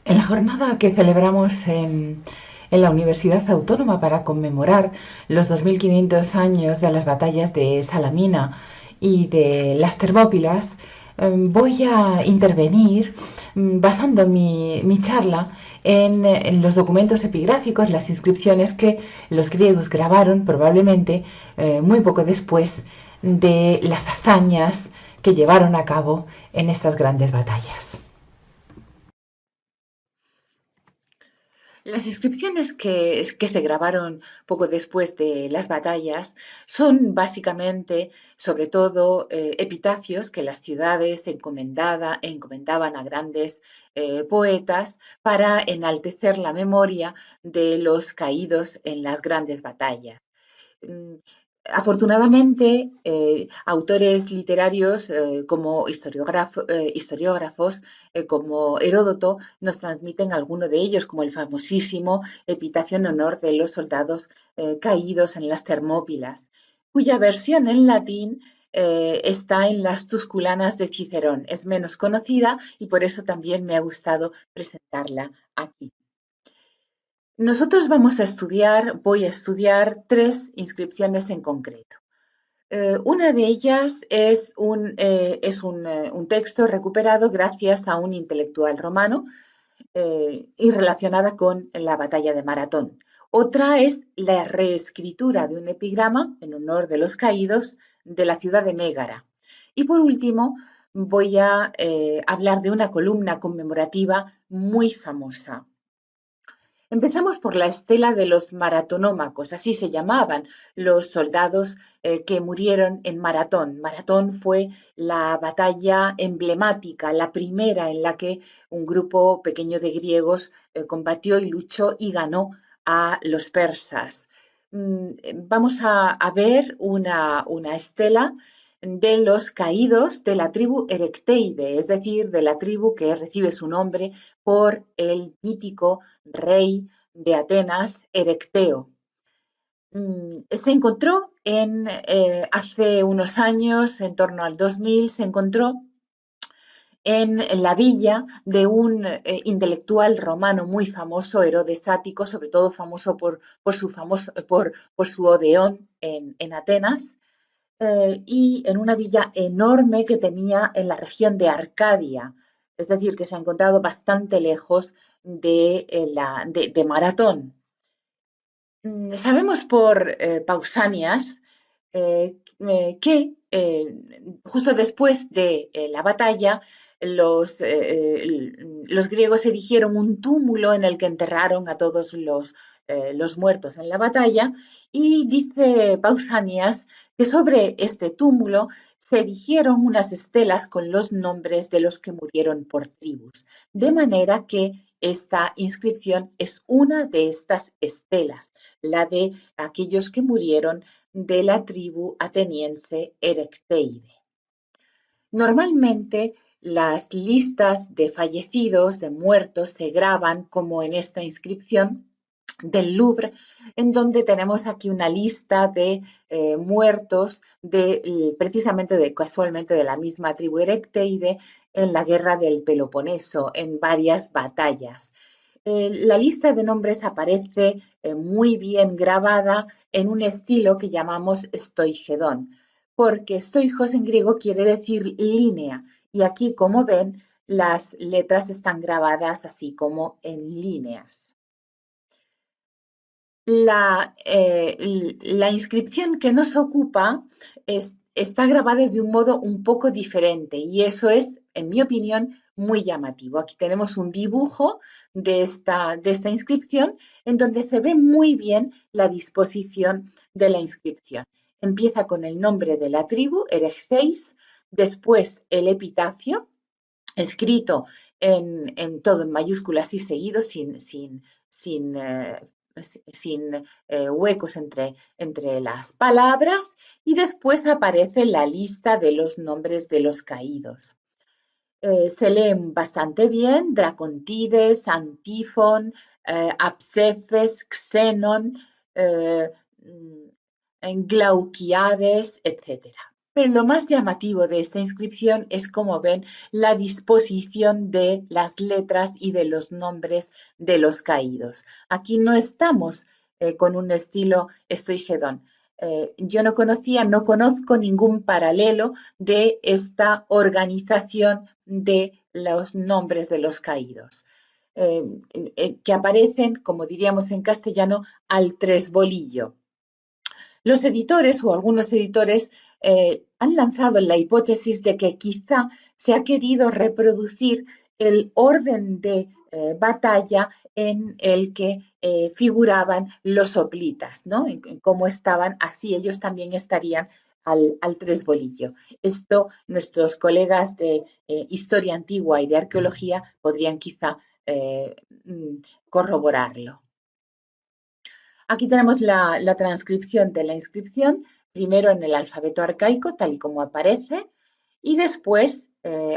En la jornada que celebramos en la Universidad Autónoma para conmemorar los 2500 años de las batallas de Salamina y de las Termópilas, voy a intervenir basando mi charla en los documentos epigráficos, las inscripciones que los griegos grabaron probablemente muy poco después de las hazañas que llevaron a cabo en estas grandes batallas. Las inscripciones que se grabaron poco después de las batallas son básicamente, sobre todo, epitafios que las ciudades encomendaban a grandes poetas para enaltecer la memoria de los caídos en las grandes batallas. Mm, Afortunadamente, autores literarios como historiógrafos como Heródoto nos transmiten alguno de ellos, como el famosísimo epitafio en honor de los soldados caídos en las Termópilas, cuya versión en latín está en las Tusculanas de Cicerón. Es menos conocida y por eso también me ha gustado presentarla aquí. Voy a estudiar tres inscripciones en concreto. Una de ellas es un texto recuperado gracias a un intelectual romano y relacionada con la batalla de Maratón. Otra es la reescritura de un epigrama en honor de los caídos de la ciudad de Mégara. Y por último, voy a hablar de una columna conmemorativa muy famosa. Empezamos por la estela de los maratonómacos, así se llamaban los soldados que murieron en Maratón. Maratón fue la batalla emblemática, la primera en la que un grupo pequeño de griegos combatió y luchó y ganó a los persas. Vamos a ver una estela de los caídos de la tribu Erecteide, es decir, de la tribu que recibe su nombre por el mítico rey de Atenas, Erecteo. Se encontró hace unos años, en torno al 2000, se encontró en la villa de un intelectual romano muy famoso, Herodes Ático, sobre todo famoso por su Odeón en Atenas, y en una villa enorme que tenía en la región de Arcadia, es decir, que se ha encontrado bastante lejos de Maratón. Sabemos por Pausanias que justo después de la batalla los griegos erigieron un túmulo en el que enterraron a todos los muertos en la batalla y dice Pausanias que sobre este túmulo se erigieron unas estelas con los nombres de los que murieron por tribus, de manera que esta inscripción es una de estas estelas, la de aquellos que murieron de la tribu ateniense Erecteide. Normalmente las listas de fallecidos, de muertos, se graban como en esta inscripción del Louvre, en donde tenemos aquí una lista de muertos casualmente de la misma tribu Erecteide en la guerra del Peloponeso, en varias batallas. La lista de nombres aparece muy bien grabada en un estilo que llamamos stoigedón, porque stoigos en griego quiere decir línea, y aquí, como ven, las letras están grabadas así como en líneas. La inscripción que nos ocupa está grabada de un modo un poco diferente y eso es, en mi opinión, muy llamativo. Aquí tenemos un dibujo de esta inscripción en donde se ve muy bien la disposición de la inscripción. Empieza con el nombre de la tribu, Erechtheis, después el epitafio, escrito en todo en mayúsculas y seguido, sin huecos entre las palabras, y después aparece la lista de los nombres de los caídos. Se leen bastante bien: Dracontides, Antífon, Apsefes, Xenon, Glauquiades, etc. Pero lo más llamativo de esta inscripción es, como ven, la disposición de las letras y de los nombres de los caídos. Aquí no estamos con un estilo estoigedón. Yo no conozco ningún paralelo de esta organización de los nombres de los caídos, que aparecen, como diríamos en castellano, al tresbolillo. Los editores o algunos editores han lanzado la hipótesis de que quizá se ha querido reproducir el orden de batalla en el que figuraban los hoplitas, ¿no? En cómo estaban, así ellos también estarían al tresbolillo. Esto nuestros colegas de historia antigua y de arqueología podrían quizá corroborarlo. Aquí tenemos la transcripción de la inscripción, primero en el alfabeto arcaico, tal y como aparece, y después,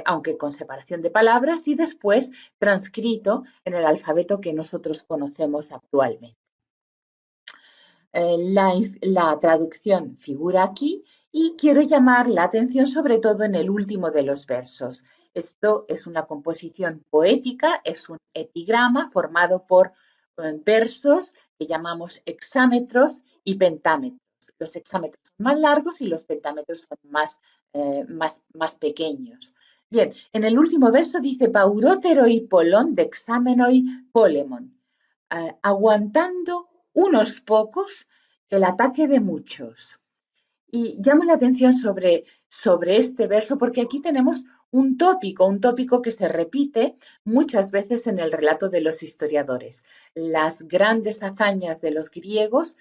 aunque con separación de palabras, y después transcrito en el alfabeto que nosotros conocemos actualmente. La traducción figura aquí y quiero llamar la atención sobre todo en el último de los versos. Esto es una composición poética, es un epigrama formado por versos que llamamos hexámetros y pentámetros. Los hexámetros son más largos y los pentámetros son más pequeños. Bien, en el último verso dice pauróteroi polón de examenoi polemon, aguantando unos pocos el ataque de muchos. Y llamo la atención sobre este verso porque aquí tenemos un tópico que se repite muchas veces en el relato de los historiadores. Las grandes hazañas de los griegos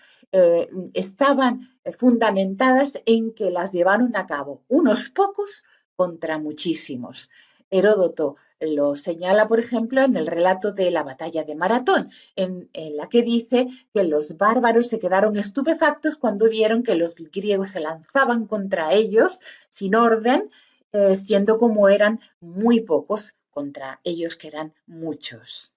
estaban fundamentadas en que las llevaron a cabo unos pocos contra muchísimos. Heródoto lo señala, por ejemplo, en el relato de la batalla de Maratón, en la que dice que los bárbaros se quedaron estupefactos cuando vieron que los griegos se lanzaban contra ellos sin orden, siendo como eran muy pocos contra ellos que eran muchos.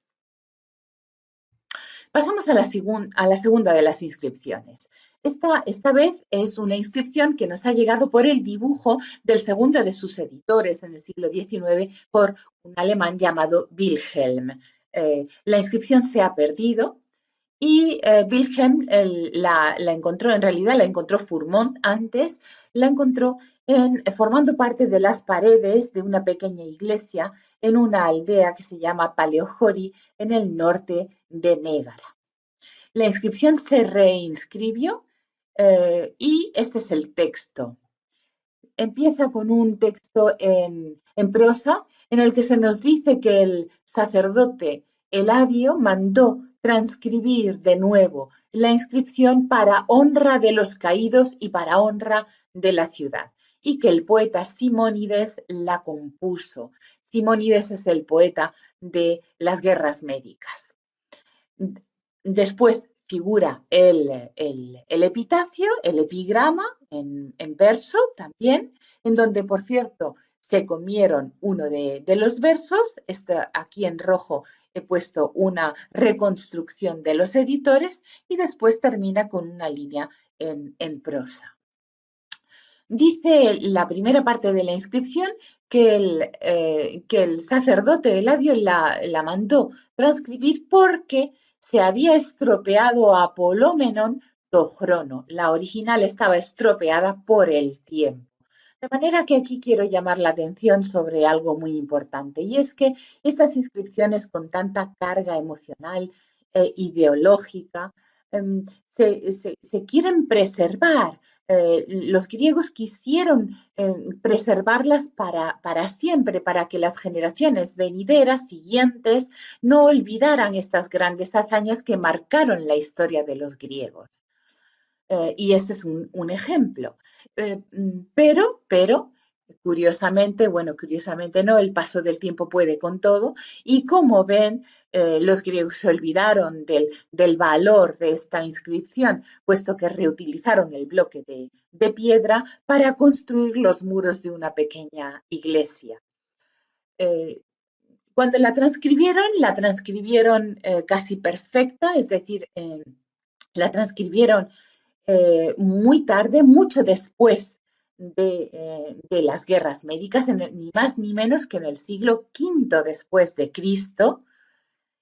Pasamos a la segunda de las inscripciones. Esta vez es una inscripción que nos ha llegado por el dibujo del segundo de sus editores en el siglo XIX, por un alemán llamado Wilhelm. La inscripción se ha perdido y Wilhelm la encontró, en realidad la encontró Fourmont antes, la encontró formando parte de las paredes de una pequeña iglesia en una aldea que se llama Paleochori, en el norte de Mégara. La inscripción se reinscribió y este es el texto. Empieza con un texto en prosa en el que se nos dice que el sacerdote Eladio mandó transcribir de nuevo la inscripción para honra de los caídos y para honra de la ciudad, y que el poeta Simónides la compuso. Simónides es el poeta de las guerras médicas. Después figura el epitafio, el epigrama en verso también, en donde, por cierto, se comieron uno de los versos. Aquí en rojo he puesto una reconstrucción de los editores y después termina con una línea en prosa. Dice la primera parte de la inscripción que el sacerdote Eladio la mandó transcribir porque se había estropeado a Polómenon do Crono. La original estaba estropeada por el tiempo. De manera que aquí quiero llamar la atención sobre algo muy importante, y es que estas inscripciones con tanta carga emocional, ideológica, se quieren preservar. Los griegos quisieron preservarlas para siempre, para que las generaciones venideras, siguientes, no olvidaran estas grandes hazañas que marcaron la historia de los griegos. Y este es un ejemplo. Pero, curiosamente no, el paso del tiempo puede con todo, y como ven, los griegos se olvidaron del valor de esta inscripción, puesto que reutilizaron el bloque de piedra para construir los muros de una pequeña iglesia. Cuando la transcribieron casi perfecta, es decir, la transcribieron muy tarde, mucho después de las guerras médicas, ni más ni menos que en el siglo V después de Cristo,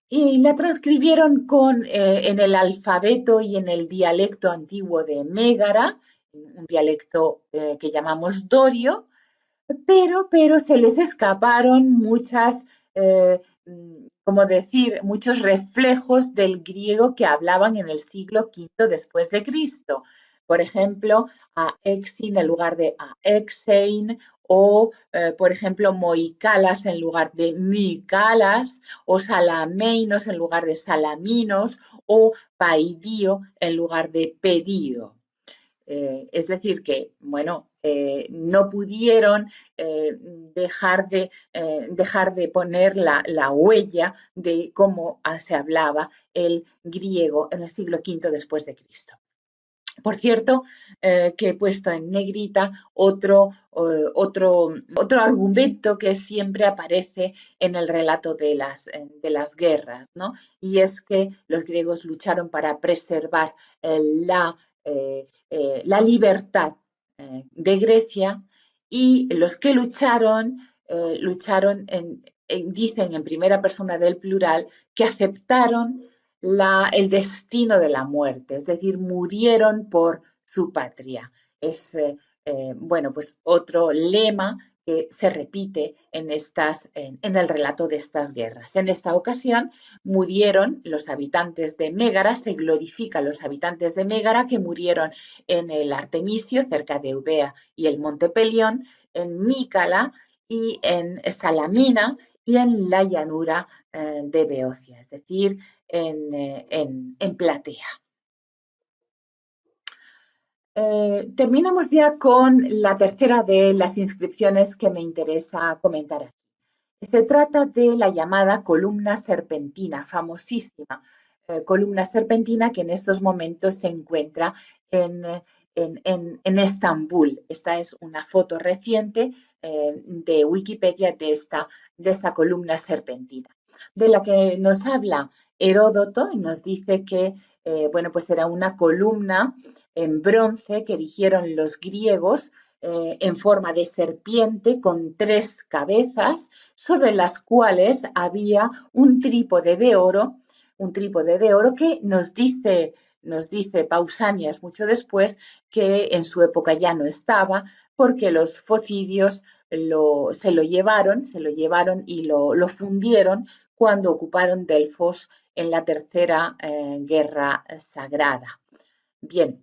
y la transcribieron en el alfabeto y en el dialecto antiguo de Mégara, un dialecto que llamamos dorio, pero se les escaparon como decir, muchos reflejos del griego que hablaban en el siglo V después de Cristo. Por ejemplo, a Exin en lugar de a Exein, o, por ejemplo, Moicalas en lugar de Mycalas, o Salameinos en lugar de Salaminos, o Paidío en lugar de Pedío. Es decir, que, bueno, no pudieron dejar de poner la huella de cómo se hablaba el griego en el siglo V después de Cristo. Por cierto, que he puesto en negrita otro argumento que siempre aparece en el relato de las guerras, ¿no? Y es que los griegos lucharon para preservar la libertad de Grecia, y los que lucharon dicen en primera persona del plural que aceptaron el destino de la muerte, es decir, murieron por su patria. Es, bueno, pues otro lema que se repite en el relato de estas guerras. En esta ocasión murieron los habitantes de Mégara, se glorifica a los habitantes de Mégara que murieron en el Artemisio, cerca de Eubea y el Monte Pelión, en Mícala y en Salamina y en la llanura de Beocia, es decir, en Platea. Terminamos ya con la tercera de las inscripciones que me interesa comentar aquí. Se trata de la llamada columna serpentina, famosísima columna serpentina que en estos momentos se encuentra en Estambul. Esta es una foto reciente de Wikipedia de esta columna serpentina, de la que nos habla Heródoto y nos dice que bueno, pues era una columna en bronce que erigieron los griegos en forma de serpiente con 3 cabezas, sobre las cuales había un trípode de oro que nos dice Pausanias mucho después que en su época ya no estaba, porque los focidios se lo llevaron y lo fundieron cuando ocuparon Delfos en la tercera guerra sagrada. Bien,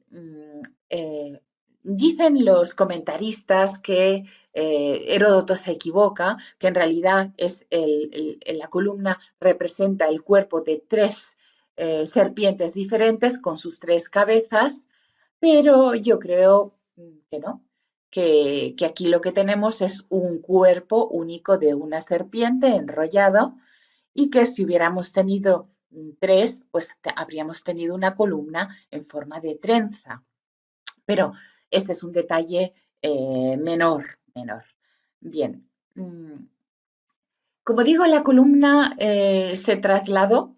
dicen los comentaristas que Heródoto se equivoca, que en realidad la columna representa el cuerpo de 3 serpientes diferentes con sus 3 cabezas, pero yo creo que no, que aquí lo que tenemos es un cuerpo único de una serpiente enrollado, y que si hubiéramos tenido 3, pues habríamos tenido una columna en forma de trenza. Pero este es un detalle menor. Bien. Como digo, la columna se trasladó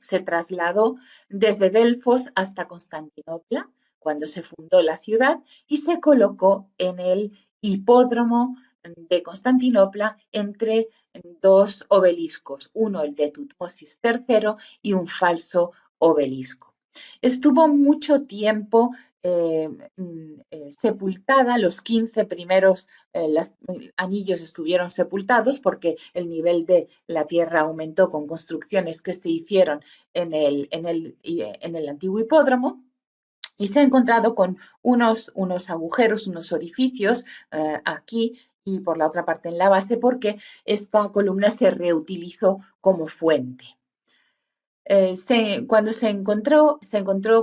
desde Delfos hasta Constantinopla, cuando se fundó la ciudad, y se colocó en el hipódromo de Constantinopla entre 2 obeliscos, uno el de Tutmosis III y un falso obelisco. Estuvo mucho tiempo sepultada, los 15 primeros anillos estuvieron sepultados porque el nivel de la tierra aumentó con construcciones que se hicieron en el antiguo hipódromo, y se ha encontrado con unos agujeros, unos orificios aquí y por la otra parte en la base, porque esta columna se reutilizó como fuente. Cuando se encontró,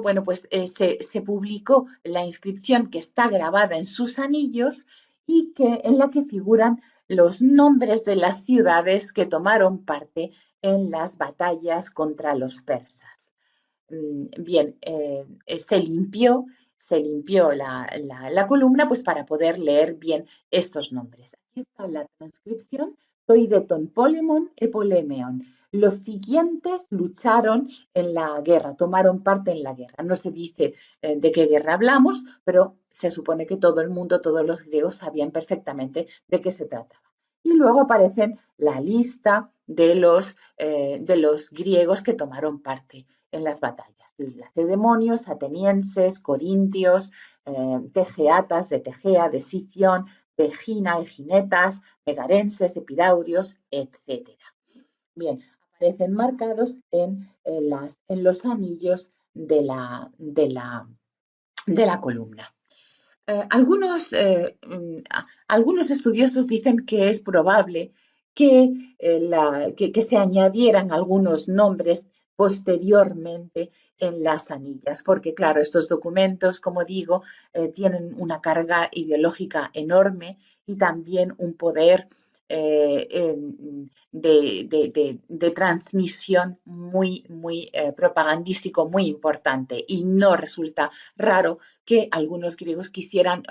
bueno, pues se publicó la inscripción que está grabada en sus anillos y en la que figuran los nombres de las ciudades que tomaron parte en las batallas contra los persas. Bien, se limpió la columna pues para poder leer bien estos nombres. Aquí está la transcripción: Toideton Polemon e Polemeon, Los siguientes lucharon en la guerra, tomaron parte en la guerra. No se dice de qué guerra hablamos, pero se supone que todo el mundo, todos los griegos sabían perfectamente de qué se trataba. Y luego aparecen la lista de los griegos que tomaron parte en las batallas. Lacedemonios, atenienses, corintios, tegeatas de Tegea, de Sición, de Egina, eginetas, megarenses, epidaurios, etcétera. Bien, aparecen marcados en los anillos de la columna. Algunos estudiosos dicen que es probable que se añadieran algunos nombres posteriormente en las anillas, porque claro, estos documentos, como digo, tienen una carga ideológica enorme y también un poder de transmisión muy propagandístico, muy importante, y no resulta raro que algunos griegos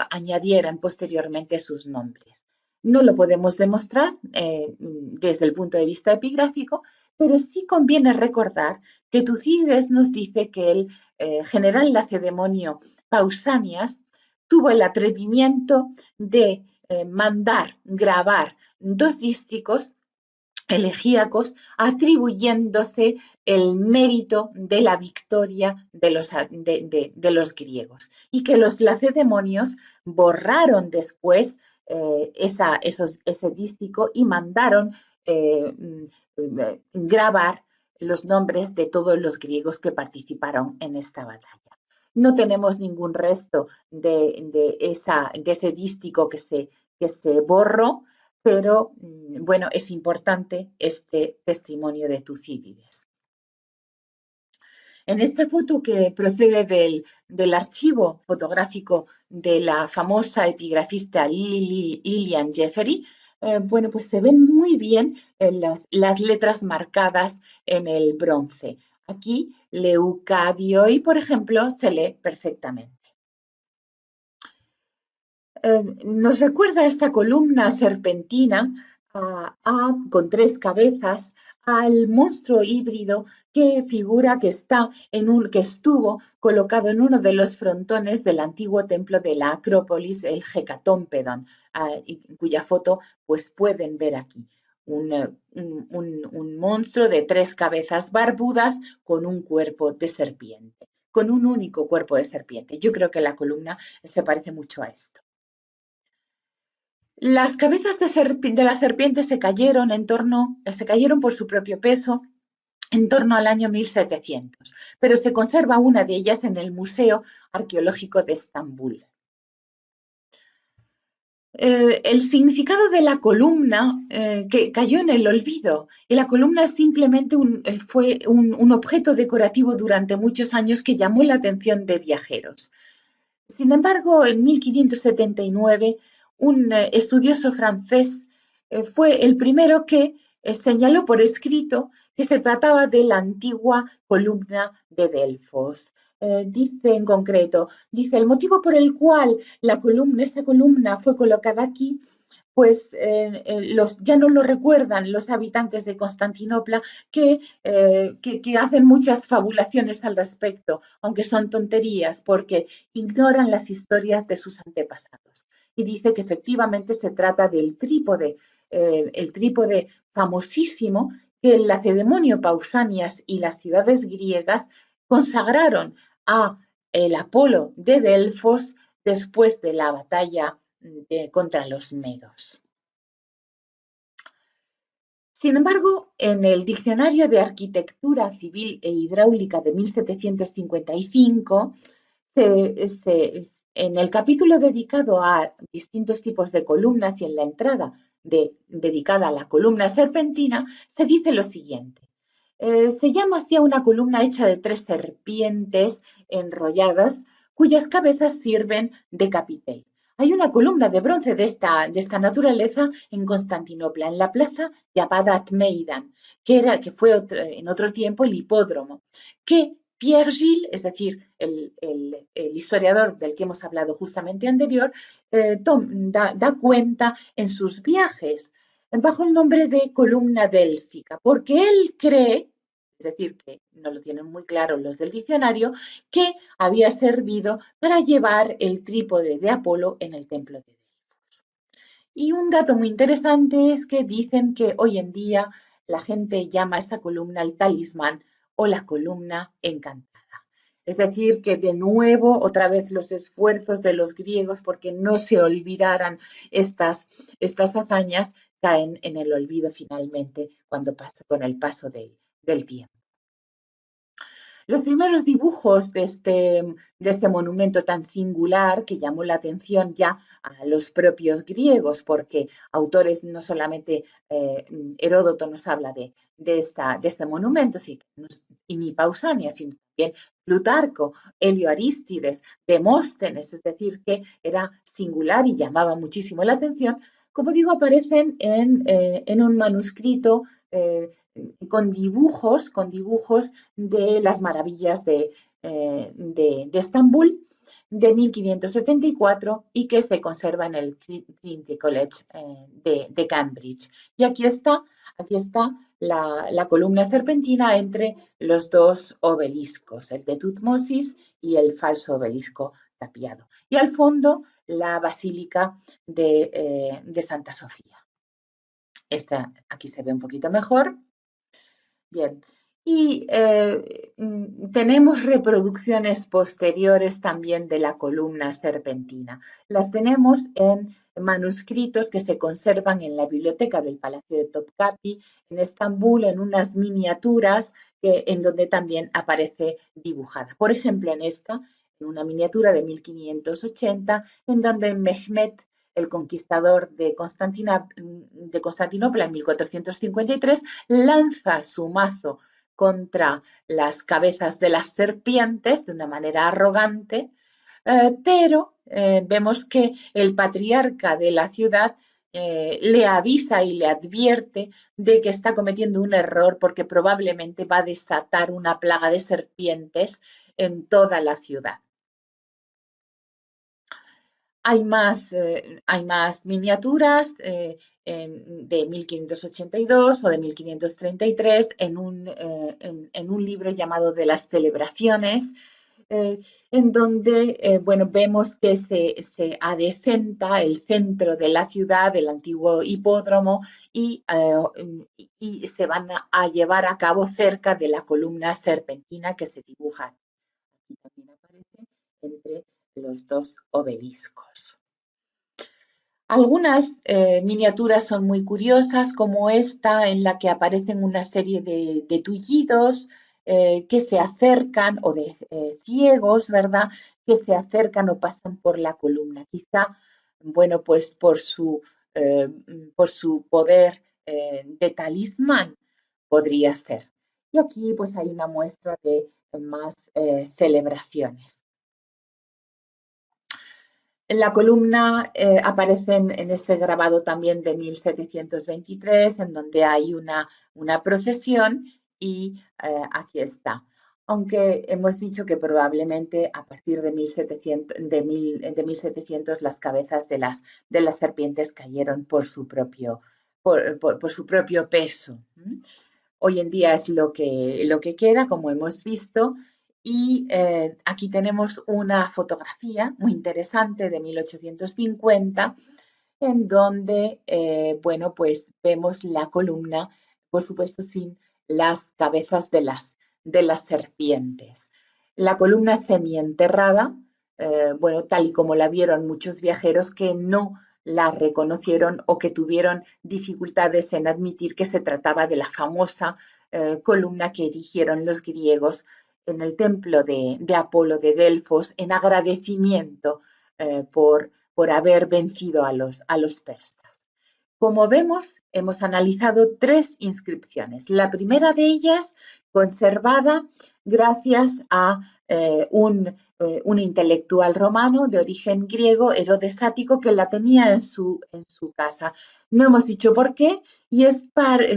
añadieran posteriormente sus nombres. No lo podemos demostrar desde el punto de vista epigráfico, pero sí conviene recordar que Tucídides nos dice que el general lacedemonio Pausanias tuvo el atrevimiento de mandar grabar 2 dísticos elegíacos, atribuyéndose el mérito de la victoria de los griegos, y que los lacedemonios borraron después ese dístico y mandaron grabar los nombres de todos los griegos que participaron en esta batalla. No tenemos ningún resto de ese dístico que se borró, pero bueno, es importante este testimonio de Tucídides. En esta foto que procede del archivo fotográfico de la famosa epigrafista Lillian Jeffery, bueno, pues se ven muy bien las letras marcadas en el bronce. Aquí, Leucadioi, por ejemplo, se lee perfectamente. Nos recuerda esta columna serpentina con 3 cabezas al monstruo híbrido que figura que estuvo colocado en uno de los frontones del antiguo templo de la Acrópolis, el Hecatómpedon, cuya foto pues pueden ver aquí. Un monstruo de 3 cabezas barbudas con un cuerpo de serpiente, con un único cuerpo de serpiente. Yo creo que la columna se parece mucho a esto. Las cabezas de la serpiente se cayeron por su propio peso en torno al año 1700, pero se conserva una de ellas en el Museo Arqueológico de Estambul. El significado de la columna que cayó en el olvido, y la columna simplemente fue un objeto decorativo durante muchos años que llamó la atención de viajeros. Sin embargo, en 1579, un estudioso francés fue el primero que señaló por escrito que se trataba de la antigua columna de Delfos. Dice en concreto, el motivo por el cual esta columna fue colocada aquí, pues ya no lo recuerdan los habitantes de Constantinopla, que hacen muchas fabulaciones al respecto, aunque son tonterías, porque ignoran las historias de sus antepasados. Y dice que efectivamente se trata del trípode, el trípode famosísimo que el lacedemonio Pausanias y las ciudades griegas consagraron a el Apolo de Delfos después de la batalla contra los medos. Sin embargo, en el Diccionario de Arquitectura Civil e Hidráulica de 1755, en el capítulo dedicado a distintos tipos de columnas y en la entrada dedicada a la columna serpentina, se dice lo siguiente. Se llama así a una columna hecha de 3 serpientes enrolladas, cuyas cabezas sirven de capitel. Hay una columna de bronce de esta naturaleza en Constantinopla, en la plaza llamada Meidan, que fue en otro tiempo el hipódromo, que Pierre Gilles, es decir, el historiador del que hemos hablado justamente anterior, da cuenta en sus viajes. bajo el nombre de columna délfica, porque él cree, es decir, que no lo tienen muy claro los del diccionario, que había servido para llevar el trípode de Apolo en el templo de Delfos. Y un dato muy interesante es que dicen que hoy en día la gente llama a esta columna el talismán o la columna encantada. Es decir, que de nuevo, otra vez los esfuerzos de los griegos porque no se olvidaran estas hazañas caen en el olvido finalmente cuando pasa con el paso del tiempo. Los primeros dibujos de este monumento tan singular que llamó la atención ya a los propios griegos, porque autores no solamente Heródoto nos habla de este monumento, y ni Pausanias, sino también Plutarco, Helio Arístides, Demóstenes, es decir, que era singular y llamaba muchísimo la atención. Como digo, aparecen en un manuscrito con dibujos de las maravillas de Estambul de 1574 y que se conserva en el Trinity College de Cambridge. Y aquí está la columna serpentina entre los dos obeliscos, el de Tutmosis y el falso obelisco tapiado. Y al fondo la basílica de Santa Sofía. Aquí se ve un poquito mejor. Bien. Y tenemos reproducciones posteriores también de la columna serpentina. Las tenemos en manuscritos que se conservan en la biblioteca del Palacio de Topkapi en Estambul, en unas miniaturas en donde también aparece dibujada. Por ejemplo, en una miniatura de 1580, en donde Mehmet el conquistador de Constantinopla en 1453, lanza su mazo contra las cabezas de las serpientes de una manera arrogante, pero vemos que el patriarca de la ciudad le avisa y le advierte de que está cometiendo un error porque probablemente va a desatar una plaga de serpientes en toda la ciudad. Hay más miniaturas de 1582 o de 1533 en un libro llamado De las celebraciones, en donde vemos que se adecenta el centro de la ciudad, el antiguo hipódromo, y se van a llevar a cabo cerca de la columna serpentina que se dibuja. Aquí también aparece entre los dos obeliscos. Algunas miniaturas son muy curiosas, como esta en la que aparecen una serie de tullidos que se acercan, o de ciegos, ¿verdad?, que se acercan o pasan por la columna. Quizá, bueno, pues por su poder de talismán podría ser. Y aquí pues hay una muestra de más celebraciones. En la columna aparecen en este grabado también de 1723, en donde hay una procesión, y aquí está. Aunque hemos dicho que probablemente a partir de 1700 las cabezas de las serpientes cayeron por su propio peso. Hoy en día es lo que queda, como hemos visto, y aquí tenemos una fotografía muy interesante de 1850, en donde, pues vemos la columna, por supuesto, sin las cabezas de las serpientes. La columna semienterrada, tal y como la vieron muchos viajeros que no la reconocieron o que tuvieron dificultades en admitir que se trataba de la famosa columna que erigieron los griegos en el templo de Apolo de Delfos en agradecimiento por haber vencido a los persas. Como vemos, hemos analizado 3 inscripciones. La primera de ellas conservada gracias a un intelectual romano de origen griego, Herodes Ático, que la tenía en su casa. No hemos dicho por qué, y es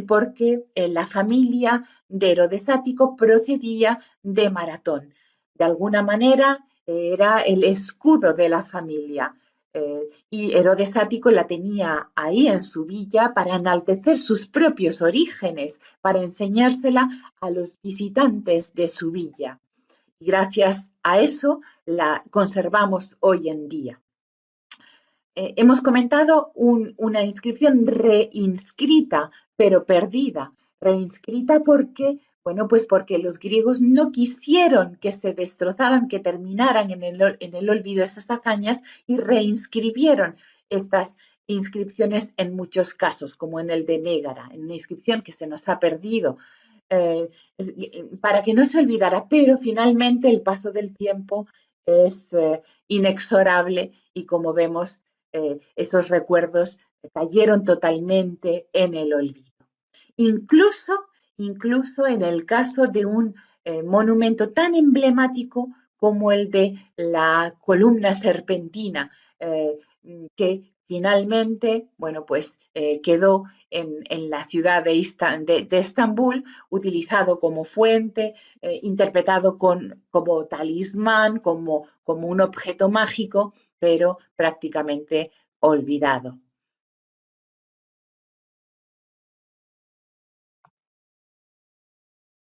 porque la familia de Herodes Ático procedía de Maratón. De alguna manera era el escudo de la familia. y Herodes Ático la tenía ahí en su villa para enaltecer sus propios orígenes, para enseñársela a los visitantes de su villa. Y gracias a eso la conservamos hoy en día. Hemos comentado una inscripción reinscrita, pero perdida. Reinscrita porque, bueno, pues porque los griegos no quisieron que se destrozaran, que terminaran en el olvido esas hazañas y reinscribieron estas inscripciones en muchos casos, como en el de Mégara, en una inscripción que se nos ha perdido, eh, para que no se olvidara, pero finalmente el paso del tiempo es inexorable y como vemos, esos recuerdos cayeron totalmente en el olvido. Incluso, incluso en el caso de un monumento tan emblemático como el de la columna serpentina, que finalmente, bueno, pues quedó en la ciudad de Estambul, utilizado como fuente, interpretado como talismán, como un objeto mágico, pero prácticamente olvidado.